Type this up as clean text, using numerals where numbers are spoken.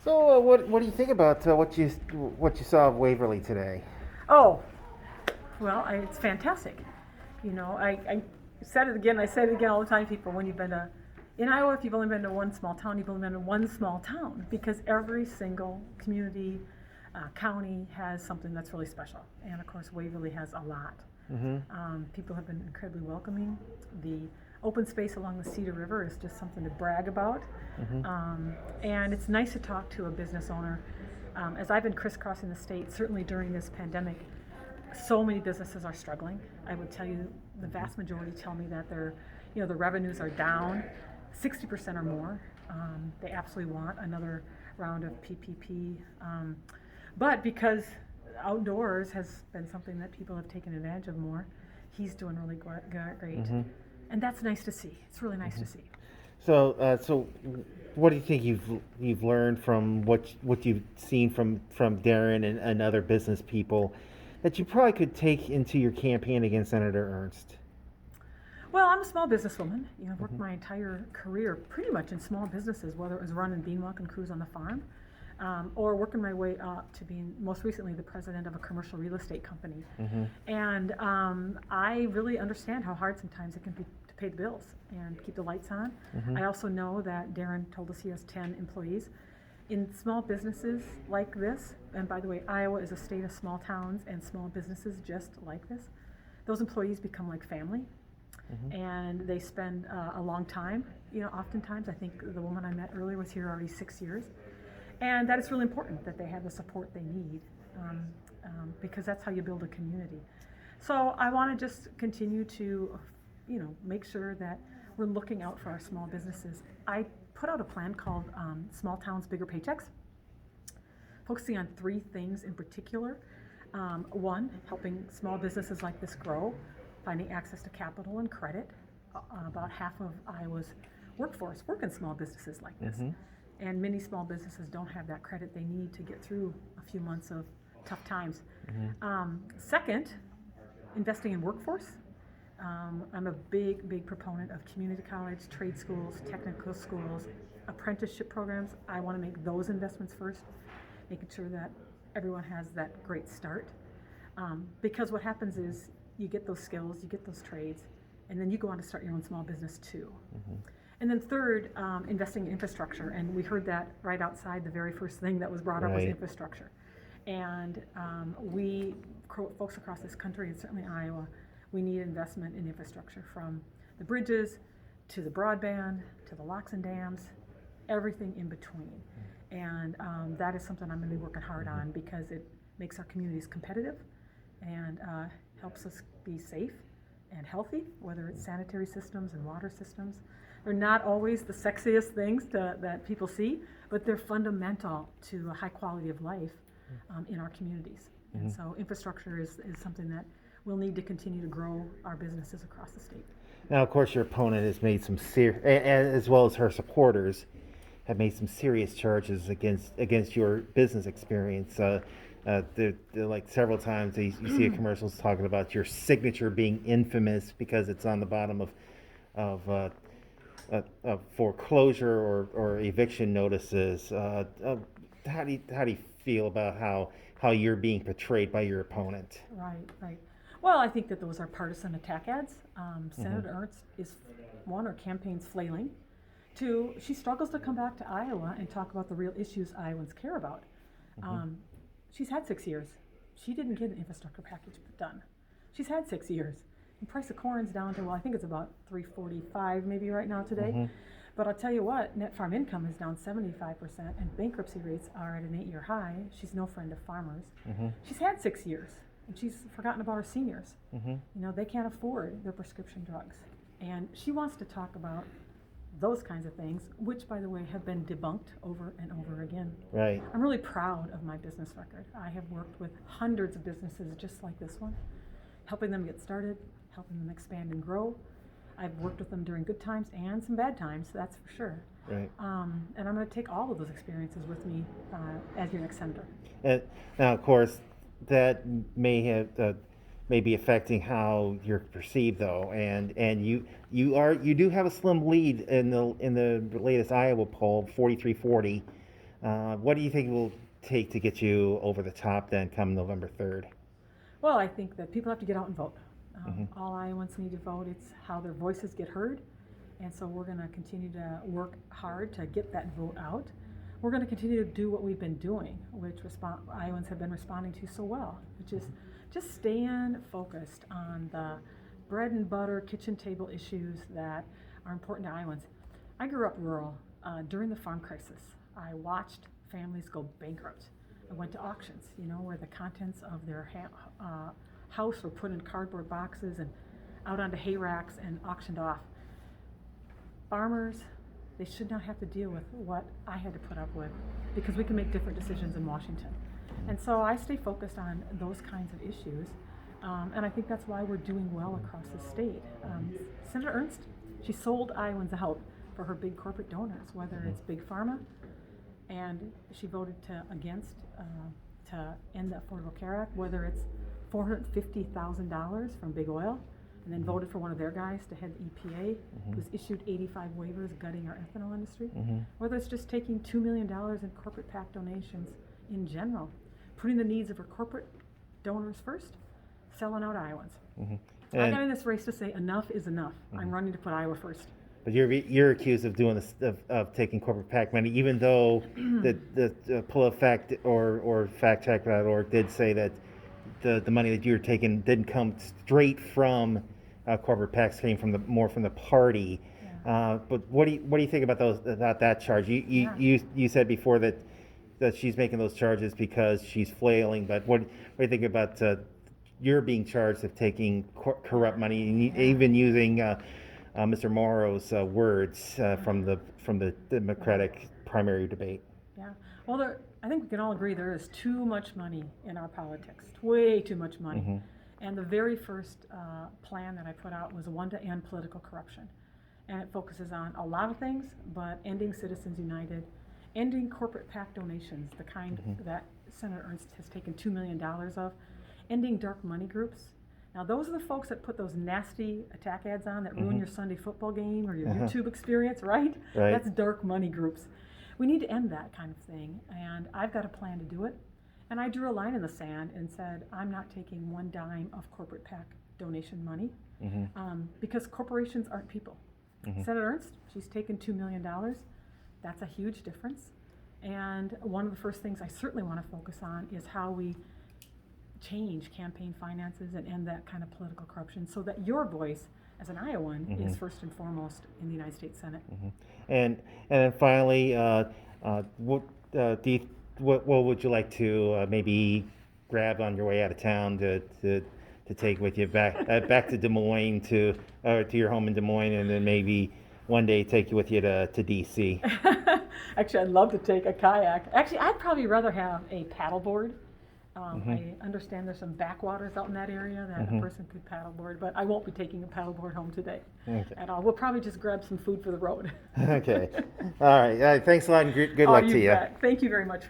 So, what do you think about what you saw of Waverly today? Oh, well, it's fantastic. I said it again. I say it again all the time. People, when you've been in Iowa, if you've only been to one small town, you've only been to one small town because every single community, county has something that's really special. And of course, Waverly has a lot. Mm-hmm. People have been incredibly welcoming. The open space along the Cedar River is just something to brag about. Mm-hmm. And it's nice to talk to a business owner. As I've been crisscrossing the state, certainly during this pandemic, so many businesses are struggling. I would tell you the vast majority tell me that the revenues are down 60% or more. They absolutely want another round of PPP. But because outdoors has been something that people have taken advantage of more, he's doing really great. Mm-hmm. And that's nice to see. It's really nice to see. So, what do you think you've learned from what you've seen from Darren and other business people that you probably could take into your campaign against Senator Ernst? Well, I'm a small businesswoman. I've worked my entire career pretty much in small businesses, whether it was running bean walking crews on the farm, or working my way up to being most recently the president of a commercial real estate company. Mm-hmm. And I really understand how hard sometimes it can be to pay the bills and keep the lights on. Mm-hmm. I also know that Darren told us he has 10 employees. In small businesses like this, and by the way, Iowa is a state of small towns and small businesses just like this, those employees become like family. Mm-hmm. And they spend a long time. Oftentimes, I think the woman I met earlier was here already 6 years. And that it's really important that they have the support they need, because that's how you build a community. So I want to just continue to, make sure that we're looking out for our small businesses. I put out a plan called Small Towns, Bigger Paychecks, focusing on 3 things in particular. One, helping small businesses like this grow, finding access to capital and credit. About half of Iowa's workforce work in small businesses like this. Mm-hmm. And many small businesses don't have that credit they need to get through a few months of tough times. Mm-hmm. Second, investing in workforce. I'm a big proponent of community college, trade schools, technical schools, apprenticeship programs. I want to make those investments first, making sure that everyone has that great start. Because what happens is you get those skills, you get those trades, and then you go on to start your own small business too. Mm-hmm. And then third, investing in infrastructure. And we heard that right outside. The very first thing that was brought up was infrastructure. And folks across this country, and certainly Iowa, we need investment in infrastructure, from the bridges to the broadband to the locks and dams, everything in between. And that is something I'm going to be working hard on, because it makes our communities competitive and helps us be safe and healthy, whether it's sanitary systems and water systems. They're not always the sexiest things that people see, but they're fundamental to a high quality of life in our communities. Mm-hmm. And so infrastructure is something that we'll need to continue to grow our businesses across the state. Now, of course, your opponent has made some as well as her supporters, have made some serious charges against your business experience. They're like several times you see commercials talking about your signature being infamous because it's on the bottom of foreclosure or eviction notices. How do you feel about how you're being portrayed by your opponent? Right. Well, I think that those are partisan attack ads. Senator Ernst is, one, her campaign's flailing. Two, she struggles to come back to Iowa and talk about the real issues Iowans care about. She's had 6 years. She didn't get an infrastructure package done. She's had 6 years. The price of corn's down to, I think it's about $3.45 maybe right now today. Mm-hmm. But I'll tell you what, net farm income is down 75%, and bankruptcy rates are at an 8-year high. She's no friend of farmers. Mm-hmm. She's had 6 years, and she's forgotten about her seniors. Mm-hmm. They can't afford their prescription drugs. And she wants to talk about those kinds of things, which, by the way, have been debunked over and over again. Right. I'm really proud of my business record. I have worked with hundreds of businesses just like this one, helping them get started, helping them expand and grow. I've worked with them during good times and some bad times, that's for sure. Right. And I'm going to take all of those experiences with me as your next senator. Now, of course, that may be affecting how you're perceived, though, and you do have a slim lead in the latest Iowa poll, 43-40, What do you think it will take to get you over the top then come November 3rd? Well, I think that people have to get out and vote. All Iowans need to vote. It's how their voices get heard. And so we're going to continue to work hard to get that vote out. We're going to continue to do what we've been doing, which Iowans have been responding to so well, which is just staying focused on the bread and butter kitchen table issues that are important to Iowans. I grew up rural. During the farm crisis, I watched families go bankrupt. I went to auctions, where the contents of their house were put in cardboard boxes and out onto hay racks and auctioned off. Farmers, they should not have to deal with what I had to put up with, because we can make different decisions in Washington. And so I stay focused on those kinds of issues, and I think that's why we're doing well across the state. Senator Ernst, she sold Iowans out for her big corporate donors, whether it's Big Pharma, and she voted against to end the Affordable Care Act, whether it's $450,000 from Big Oil, and then voted for one of their guys to head the EPA, who's issued 85 waivers gutting our ethanol industry, whether it's just taking $2 million in corporate PAC donations in general, putting the needs of her corporate donors first, selling out Iowans. I got in this race to say enough is enough. I'm running to put Iowa first. But you're accused of doing this of taking corporate PAC money, even though the PolitiFact or FactCheck.org did say that the money that you were taking didn't come straight from corporate PACs, came from the party. Yeah. But what do you think about that charge? You said before that she's making those charges because she's flailing. But what do you think about you're being charged of taking corrupt money, and even using Mr. Morrow's words from the Democratic primary debate? Yeah. Well, I think we can all agree there is too much money in our politics, way too much money. And the very first plan that I put out was one to end political corruption. And it focuses on a lot of things, but ending Citizens United, ending corporate PAC donations, the kind that Senator Ernst has taken $2 million of, ending dark money groups. Now, those are the folks that put those nasty attack ads on that ruin your Sunday football game or your YouTube experience, right? That's dark money groups. We need to end that kind of thing, and I've got a plan to do it. And I drew a line in the sand and said, I'm not taking one dime of corporate PAC donation money, because corporations aren't people. Senator Ernst, she's taken $2 million. That's a huge difference. And one of the first things I certainly want to focus on is how we change campaign finances and end that kind of political corruption, so that your voice as an Iowan is first and foremost in the United States Senate. And then finally, what would you like to maybe grab on your way out of town to take with you back to Des Moines, to your home in Des Moines, and then maybe one day take you with you to DC? Actually, I'd love to take a kayak. Actually, I'd probably rather have a paddleboard. I understand there's some backwaters out in that area that a person could paddleboard, but I won't be taking a paddleboard home today at all. We'll probably just grab some food for the road. Okay. All right. Thanks a lot, and good luck to you. Thank you very much.